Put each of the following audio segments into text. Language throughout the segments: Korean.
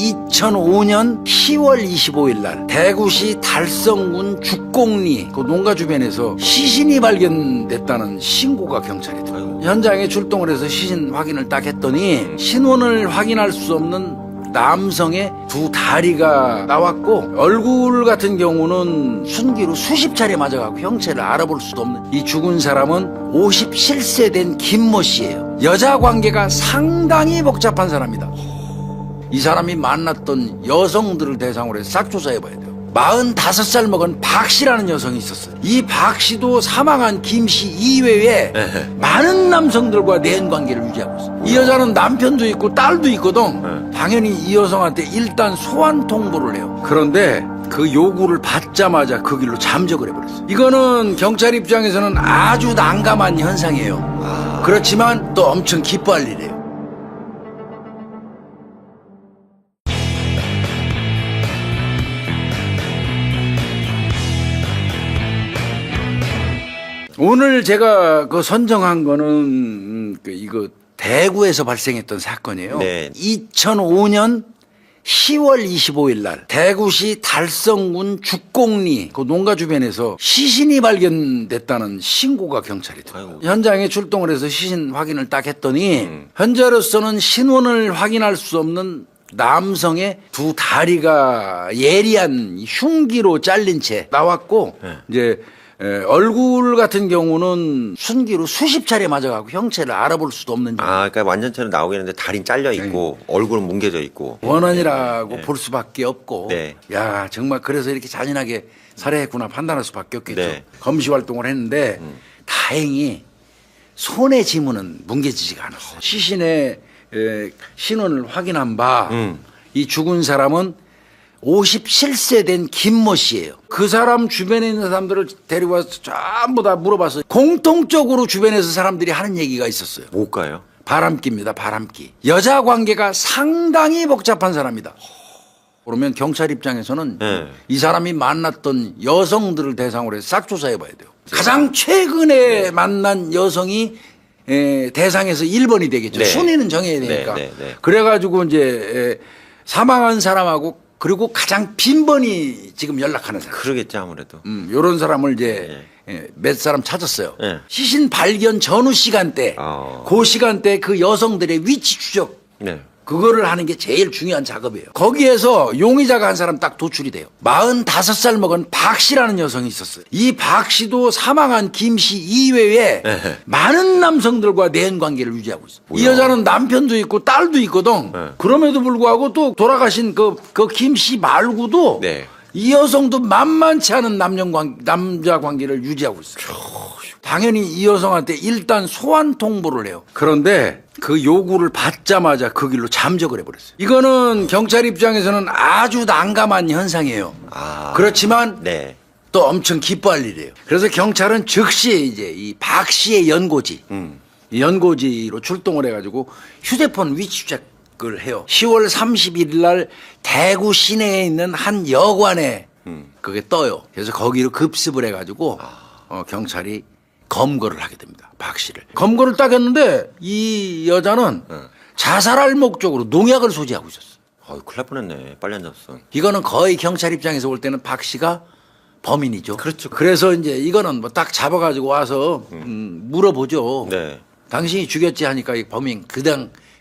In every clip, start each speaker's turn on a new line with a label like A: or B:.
A: 2005년 10월 25일 날 대구시 달성군 죽곡리 그 농가 주변에서 시신이 발견됐다는 신고가 경찰에 들어요. 현장에 출동을 해서 시신 확인을 딱 했더니 신원을 확인할 수 없는 남성의 두 다리가 나왔고 얼굴 같은 경우는 순기로 수십 차례 맞아가고 형체를 알아볼 수도 없는 이 죽은 사람은 57세 된 김모 씨예요. 여자 관계가 상당히 복잡한 사람이다. 이 사람이 만났던 여성들을 대상으로 해서 싹 조사해봐야 돼요. 45살 먹은 박 씨라는 여성이 있었어요. 이 박 씨도 사망한 김 씨 이외에 많은 남성들과 내연 관계를 유지하고 있어요. 이 여자는 남편도 있고 딸도 있거든. 당연히 이 여성한테 일단 소환 통보를 해요. 그런데 그 요구를 받자마자 그 길로 잠적을 해버렸어요. 이거는 경찰 입장에서는 아주 난감한 현상이에요. 그렇지만 또 엄청 기뻐할 일이에요. 오늘 제가 그 선정한 거는 이거 대구에서 발생했던 사건이에요.
B: 네.
A: 2005년 10월 25일 날 대구시 달성군 죽곡리 그 농가 주변에서 시신이 발견됐다는 신고가 경찰에 들어요. 현장에 출동을 해서 시신 확인을 딱 했더니 현재로서는 신원을 확인할 수 없는 남성의 두 다리가 예리한 흉기로 잘린 채 나왔고 이제 얼굴 같은 경우는 순기로 수십 차례 맞아가고 형체를 알아볼 수도 없는
B: 그러니까 완전체로 나오겠는데 다리는 잘려 있고 얼굴은 뭉개져 있고
A: 원한이라고 볼 수밖에 없고
B: 네.
A: 야 정말 그래서 이렇게 잔인하게 살해했구나 판단할 수밖에 없겠죠.
B: 네.
A: 검시 활동을 했는데 다행히 손의 지문은 뭉개지지가 않았어요. 시신의 신원을 확인한 바 이 죽은 사람은 57세 된 김모 씨예요. 그 사람 주변에 있는 사람들을 데리고 와서 전부 다 물어봤어요. 공통적으로 주변에서 사람들이 하는 얘기가 있었어요.
B: 뭘까요?
A: 바람기입니다. 바람기. 여자 관계가 상당히 복잡한 사람이다. 그러면 경찰 입장에서는 이 사람이 만났던 여성들을 대상으로 해서 싹 조사해봐야 돼요. 가장 최근에 만난 여성이 대상에서 1번이 되겠죠.
B: 네.
A: 순위는 정해야 되니까.
B: 네.
A: 그래가지고 이제 사망한 사람하고 그리고 가장 빈번히 지금 연락하는 사람.
B: 그러겠죠 아무래도.
A: 요런 사람을 이제 몇 사람 찾았어요. 시신 발견 전후 시간대, 그 시간대 그 여성들의 위치 추적. 그거를 하는 게 제일 중요한 작업이에요. 거기에서 용의자가 한 사람 딱 도출이 돼요. 45살 먹은 박 씨라는 여성이 있었어요. 이 박 씨도 사망한 김 씨 이외에 많은 남성들과 내연 관계를 유지하고 있어요. 이 여자는 남편도 있고 딸도 있거든. 그럼에도 불구하고 또 돌아가신 그 김 씨 말고도 이 여성도 만만치 않은 남자 관계를 유지하고 있어요. 당연히 이 여성한테 일단 소환 통보를 해요. 그런데 그 요구를 받자마자 그 길로 잠적을 해버렸어요. 이거는 경찰 입장에서는 아주 난감한 현상이에요. 그렇지만 또 엄청 기뻐할 일이에요. 그래서 경찰은 즉시 이제 이 박 씨의 연고지로 출동을 해가지고 휴대폰 위치 추적을 해요. 10월 31일 날 대구 시내에 있는 한 여관에 그게 떠요. 그래서 거기로 급습을 해가지고 경찰이 검거를 하게 됩니다. 박 씨를. 검거를 딱 했는데 이 여자는 자살할 목적으로 농약을 소지하고 있었어.
B: 큰일 날 뻔했네. 빨리 안 잡았어.
A: 이거는 거의 경찰 입장에서 볼 때는 박 씨가 범인이죠.
B: 그렇죠.
A: 그래서 이제 이거는 뭐 딱 잡아가지고 와서 물어보죠. 당신이 죽였지 하니까 이 범인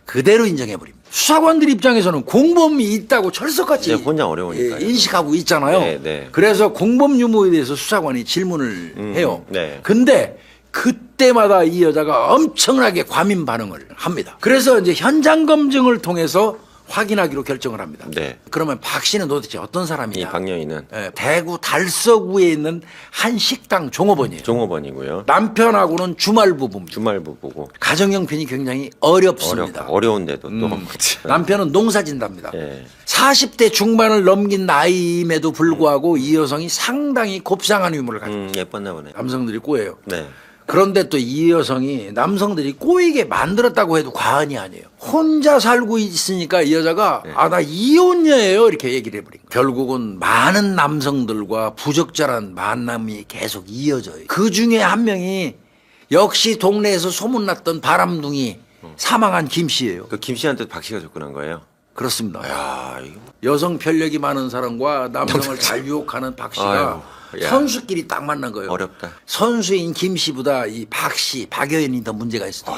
A: 그대로 인정해버립니다. 수사관들 입장에서는 공범이 있다고 철석같이
B: 혼자 어려우니까
A: 인식하고 있잖아요. 그래서 공범 유무에 대해서 수사관이 질문을 해요. 근데 그때마다 이 여자가 엄청나게 과민 반응을 합니다. 그래서 이제 현장 검증을 통해서 확인하기로 결정을 합니다. 그러면 박 씨는 도대체 어떤 사람이냐?
B: 이 박여인은
A: 대구 달서구에 있는 한 식당 종업원이에요.
B: 종업원이고요.
A: 남편하고는 주말 부부입니다.
B: 주말 부부고
A: 가정 형편이 굉장히 어렵습니다.
B: 어려운데도 또
A: 남편은 농사진답니다. 40대 중반을 넘긴 나이임에도 불구하고 이 여성이 상당히 곱상한 유무를 가지고 있어요.
B: 예뻤나 보네.
A: 남성들이 꼬여요. 그런데 또 이 여성이 남성들이 꼬이게 만들었다고 해도 과언이 아니에요. 혼자 살고 있으니까 이 여자가 나 이혼녀예요 이렇게 얘기를 해버린 거예요. 결국은 많은 남성들과 부적절한 만남이 계속 이어져요. 그 중에 한 명이 역시 동네에서 소문났던 바람둥이 사망한 김 씨예요.
B: 그 김 씨한테 박 씨가 접근한 거예요?
A: 그렇습니다.
B: 야, 이거
A: 여성 편력이 많은 사람과 남성을 잘 유혹하는 박 씨가
B: 아이고, 야.
A: 선수끼리 딱 만난 거예요.
B: 어렵다.
A: 선수인 김 씨보다 이 박 씨, 박여연이 더 문제가 있었죠.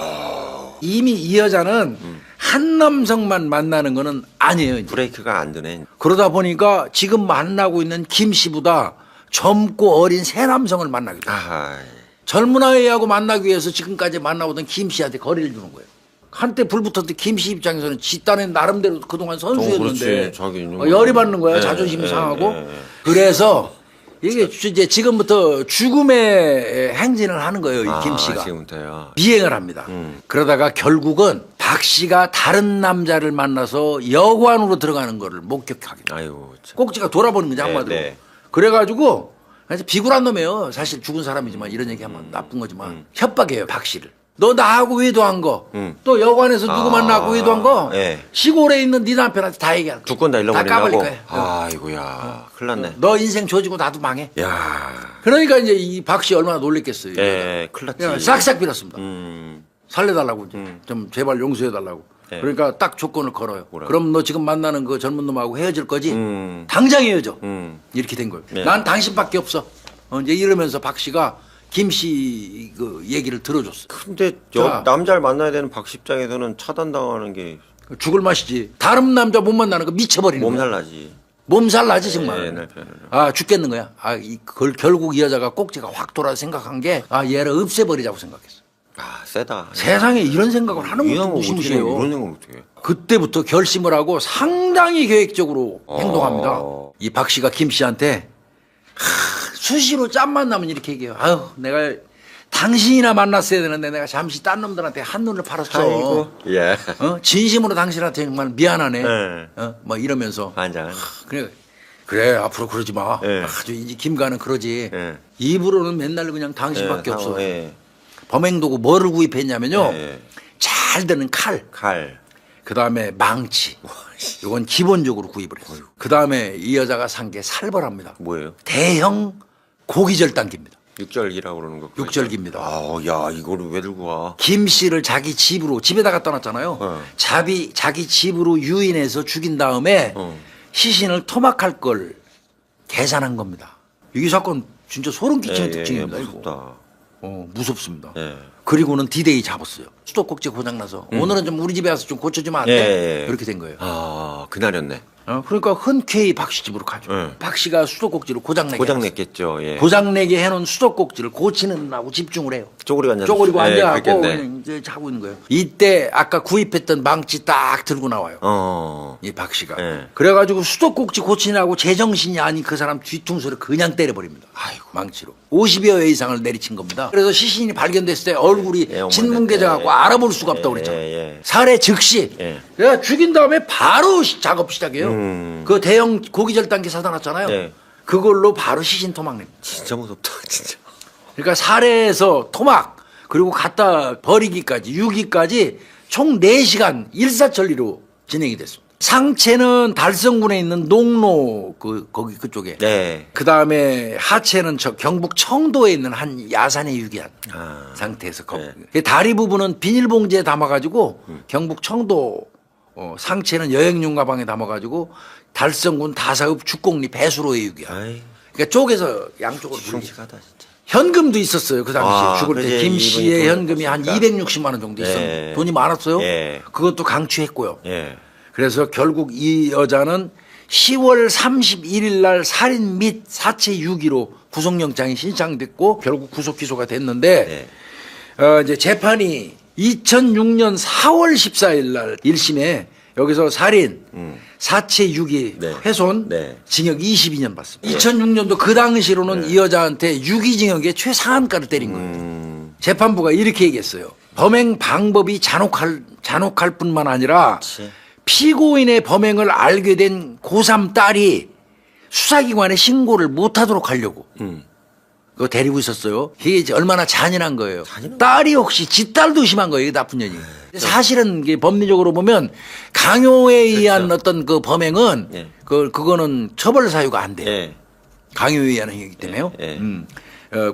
A: 이미 이 여자는 한 남성만 만나는 거는 아니에요. 이제.
B: 브레이크가 안 되네.
A: 그러다 보니까 지금 만나고 있는 김 씨보다 젊고 어린 새 남성을 만나게 돼요.
B: 아,
A: 젊은 아이하고 만나기 위해서 지금까지 만나오던 김 씨한테 거리를 두는 거예요. 한때 불 붙었을 때 김 씨 입장에서는 지 딴엔 나름대로 그동안 선수였는데
B: 그렇지. 자기는
A: 열이 받는 거야.
B: 네,
A: 자존심이
B: 네,
A: 상하고.
B: 네, 네.
A: 그래서 이게 이제 지금부터 죽음의 행진을 하는 거예요. 이 김 씨가.
B: 지금부터요.
A: 비행을 합니다. 그러다가 결국은 박 씨가 다른 남자를 만나서 여관으로 들어가는 거를 목격하게 돼요.
B: 아이고, 참.
A: 꼭지가 돌아버는 거지 한마디로.
B: 네.
A: 그래가지고 그래서 비굴한 놈이에요. 사실 죽은 사람이지만 이런 얘기하면 나쁜 거지만 협박해요. 박 씨를. 너 나하고 외도한 거, 또 여관에서 누구 만나고 외도한 거,
B: 네.
A: 시골에 있는 네 남편한테 다 얘기할 거야.
B: 두 건 다
A: 다 까버릴
B: 잃어버리려고.
A: 거야.
B: 아이고야, 큰일 났네.
A: 너 인생 조지고 나도 망해.
B: 야,
A: 그러니까 이제 이 박 씨 얼마나 놀랬겠어요.
B: 예, 큰일 났지.
A: 그냥 싹싹 빌었습니다.
B: 음,
A: 살려달라고 좀 제발 용서해달라고.
B: 네.
A: 그러니까 딱 조건을 걸어요.
B: 뭐라고?
A: 그럼 너 지금 만나는 그 젊은 놈하고 헤어질 거지?
B: 음.
A: 당장 헤어져.
B: 음.
A: 이렇게 된 거예요.
B: 네.
A: 난 당신밖에 없어. 이제 이러면서 박 씨가 김 씨 그 얘기를 들어줬어.
B: 근데
A: 자.
B: 남자를 만나야 되는 박 입장에서는 차단당하는 게
A: 죽을 맛이지. 다른 남자 못 만나는 거 미쳐버리는 거야.
B: 몸살 나지.
A: 몸살 나지 정말.
B: 옛날 표현으로.
A: 아 죽겠는 거야. 그걸 결국 이 여자가 꼭지가 확 돌아 생각한 게 얘를 없애버리자고 생각했어.
B: 아, 세다.
A: 세상에 이런 생각을 하는
B: 이
A: 것도
B: 양은 어떻게
A: 무시무시해요.
B: 이런 생각을 어떻게 해?
A: 그때부터 결심을 하고 상당히 계획적으로 행동합니다.
B: 어.
A: 이 박 씨가 김 씨한테 수시로 짬만 나면 이렇게 얘기해요. 아유, 내가 당신이나 만났어야 되는데 내가 잠시 딴 놈들한테 한눈을 팔았어.
B: 아이고. 예.
A: 진심으로 당신한테 정말 미안하네.
B: 네.
A: 뭐 이러면서.
B: 반장은.
A: 그래 앞으로 그러지 마.
B: 네.
A: 아주 이제 김가는 그러지.
B: 네.
A: 입으로는 맨날 그냥 당신밖에
B: 예,
A: 없어.
B: 예.
A: 범행도구 뭐를 구입했냐면요.
B: 예.
A: 잘 드는 칼.
B: 칼.
A: 그 다음에 망치. 이건 기본적으로 구입을 했어요. 그 다음에 이 여자가 산 게 살벌합니다.
B: 뭐예요?
A: 대형 고기절단기입니다.
B: 육절기라고 그러는 거.
A: 육절기입니다.
B: 아, 야, 이거를 왜 들고 와?
A: 김 씨를 자기 집으로 집에다가 떠났잖아요.
B: 어.
A: 자기 집으로 유인해서 죽인 다음에 시신을 토막할 걸 계산한 겁니다. 이 사건 진짜 소름 끼치는 특징입니다. 이거.
B: 무섭다.
A: 무섭습니다.
B: 예.
A: 그리고는 디데이 잡았어요. 수도꼭지 고장나서 오늘은 좀 우리 집에 와서 좀 고쳐주면 안 돼?
B: 예.
A: 이렇게 된 거예요.
B: 아, 그날이었네.
A: 그러니까 흔쾌히 박 씨 집으로 가죠.
B: 네.
A: 박 씨가 수도꼭지를 고장내게
B: 고장
A: 했어요.
B: 냈겠죠. 예.
A: 고장내게 해놓은 수도꼭지를 고치는 하고 집중을 해요.
B: 쪼그리고 앉아.
A: 쪼그리고 앉아갖고
B: 그랬겠네.
A: 그냥 이제 자고 있는 거예요. 이때 아까 구입했던 망치 딱 들고 나와요. 이 박 씨가.
B: 예.
A: 그래가지고 수도꼭지 고치느라고 제정신이 아닌 그 사람 뒤통수를 그냥 때려버립니다. 아이고. 망치로. 50여 회 이상을 내리친 겁니다. 그래서 시신이 발견됐을 때 얼굴이
B: 예,
A: 진문계져갖고
B: 예.
A: 알아볼 수가 없다고
B: 예,
A: 그랬잖아요.
B: 예.
A: 살해 즉시.
B: 예.
A: 내가 죽인 다음에 바로 작업 시작해요. 그 대형 고기절단기 사다 놨잖아요.
B: 예.
A: 그걸로 바로 시신 토막냅니다.
B: 진짜 무섭다, 진짜.
A: 그러니까 살해에서 토막 그리고 갖다 버리기까지 유기까지 총 4시간 일사천리로 진행이 됐습니다. 상체는 달성군에 있는 농로 거기 그쪽에.
B: 네.
A: 그 다음에 하체는 저 경북 청도에 있는 한 야산에 유기한 상태에서
B: 네.
A: 다리 부분은 비닐봉지에 담아가지고 경북 청도 상체는 여행용 가방에 담아가지고 달성군 다사읍 죽곡리 배수로에 유기한.
B: 아이,
A: 그러니까 쪼개서 양쪽으로 분리.
B: 흉측하다, 진짜.
A: 현금도 있었어요. 그 당시에 죽을 때
B: 그지,
A: 김 씨의
B: 이분이
A: 현금이 한
B: 돈이
A: 260만 원 정도 있었는데
B: 예.
A: 돈이 많았어요.
B: 예.
A: 그것도 강취했고요.
B: 예.
A: 그래서 결국 이 여자는 10월 31일 날 살인 및 사체 유기로 구속영장이 신청됐고 결국 구속 기소가 됐는데 이제 재판이 2006년 4월 14일 날 1심에 여기서 살인, 사체 유기,
B: 네.
A: 훼손,
B: 네.
A: 징역 22년 받습니다. 2006년도 그 당시로는 이 여자한테 유기징역의 최상한가를 때린 거예요. 재판부가 이렇게 얘기했어요. 범행 방법이 잔혹할 뿐만 아니라
B: 그치.
A: 피고인의 범행을 알게 된 고3 딸이 수사기관에 신고를 못하도록 하려고 그거 데리고 있었어요. 이게 이제 얼마나 잔인한 거예요. 딸이 혹시 지 딸도 심한 거예요. 이게 나쁜 년이. 사실은 이게 법리적으로 보면 강요에 의한 어떤 그 범행은
B: 예.
A: 그거는 처벌 사유가 안 돼요.
B: 예.
A: 강요에 의한 행위이기 때문에요.
B: 예.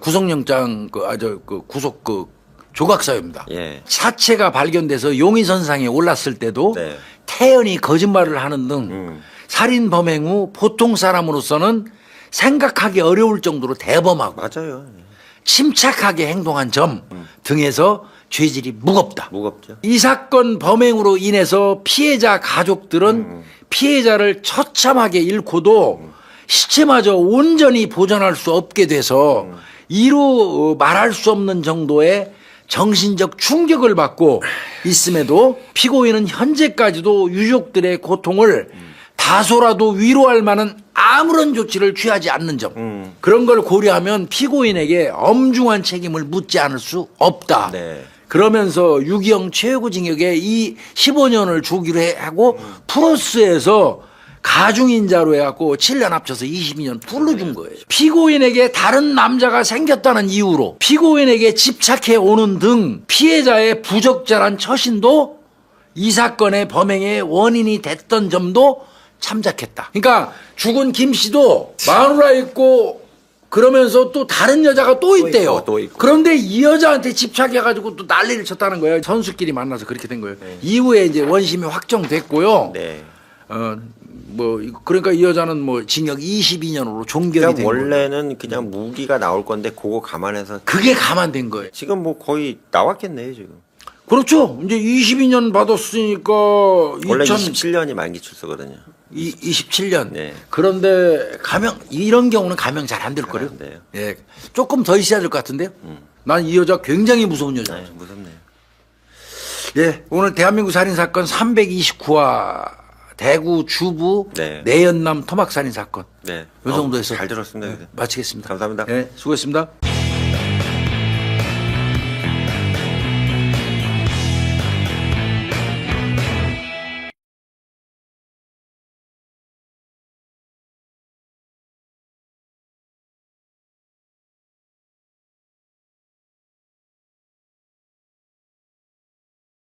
A: 구속영장 구속 조각사유입니다.
B: 예.
A: 사체가 발견돼서 용의선상에 올랐을 때도
B: 네.
A: 태연히 거짓말을 하는 등 살인 범행 후 보통 사람으로서는 생각하기 어려울 정도로 대범하고
B: 맞아요.
A: 침착하게 행동한 점 등에서 죄질이 무겁다.
B: 무겁죠.
A: 이 사건 범행으로 인해서 피해자 가족들은 피해자를 처참하게 잃고도 시체마저 온전히 보존할 수 없게 돼서 이루 말할 수 없는 정도의 정신적 충격을 받고 있음에도 피고인은 현재까지도 유족들의 고통을 다소라도 위로할 만한 아무런 조치를 취하지 않는 점, 그런 걸 고려하면 피고인에게 엄중한 책임을 묻지 않을 수 없다.
B: 네.
A: 그러면서 유기형 최고징역에 이 15년을 주기로 하고 플러스해서 가중인자로 해갖고 7년 합쳐서 22년 풀로 준 거예요. 피고인에게 다른 남자가 생겼다는 이유로 피고인에게 집착해 오는 등 피해자의 부적절한 처신도 이 사건의 범행의 원인이 됐던 점도 참작했다. 그러니까 죽은 김 씨도 마누라 있고 그러면서 또 다른 여자가 또 있대요.
B: 또 있고.
A: 그런데 이 여자한테 집착해가지고 또 난리를 쳤다는 거예요. 선수끼리 만나서 그렇게 된 거예요. 이후에 이제 원심이 확정됐고요.
B: 네.
A: 그러니까 이 여자는 뭐 징역 22년으로 종결이
B: 그러니까
A: 된 거예요.
B: 원래는 그냥 무기가 나올 건데 그거 감안해서
A: 그게 감안된 거예요.
B: 지금 뭐 거의 나왔겠네요 지금.
A: 그렇죠. 이제 22년 받았으니까
B: 원래 27년이 만기 출소거든요.
A: 27년.
B: 네.
A: 그런데 감형 이런 경우는 감형 잘 안 될 거예요.
B: 안 돼요.
A: 예, 조금 더 있어야 될 것 같은데요. 난 이 여자 굉장히 무서운 여자예요.
B: 네, 무섭네요.
A: 예, 오늘 대한민국 살인 사건 329화 대구 주부
B: 네.
A: 내연남 토막 살인 사건.
B: 네.
A: 요 정도에서
B: 잘 들었습니다.
A: 마치겠습니다.
B: 감사합니다.
A: 예, 수고했습니다.